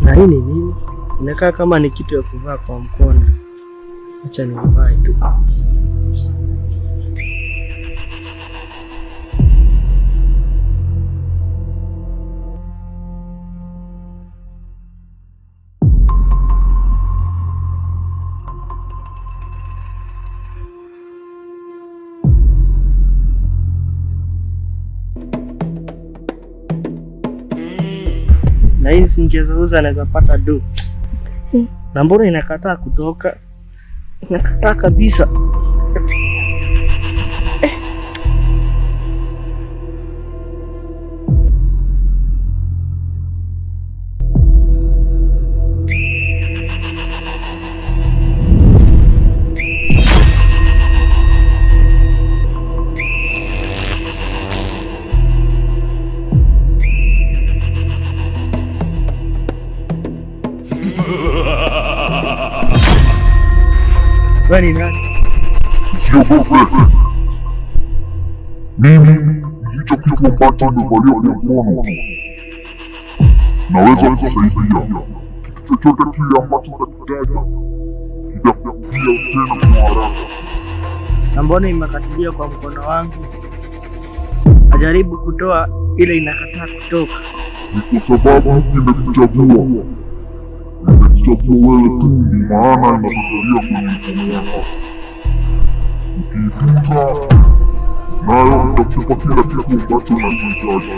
Na hii ni nini? Inakaa kama ni kitu ya kuvaa kwa mkono. Acha nivae tu. Na hii singezauza naweza pata do. Na mbona inakataa kutoka? Inakataa kabisa. Wewe ni nani? Usiogope. Mimi hicho kitu ambacho nimevalia kwa mkono naweza kusaidia. Kitu chochote kile ambacho utakitaja kitakujia tena kwa haraka. Na mbona imekatilia kwa mkono wangu? Ajaribu kutoa ile inakataa kutoka. Ni kwa sababu nimekuchagua. Nimekuchagua wewe tu, maana inakatalia kwenye mkono wako. Ukiitunza nayo itakupa kila kitu ambacho unakihitaji.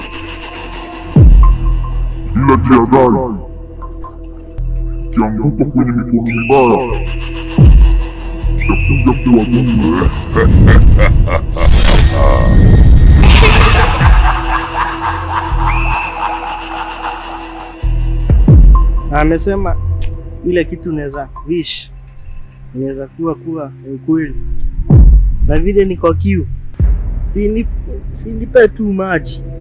Ila jihadhari, ukianguka kwenye mikono mibaya itakuja kuwadhuru. Amesema ile kitu unaweza wish inaweza kuwa ukweli. Na vile niko kiu, si nipe tu maji.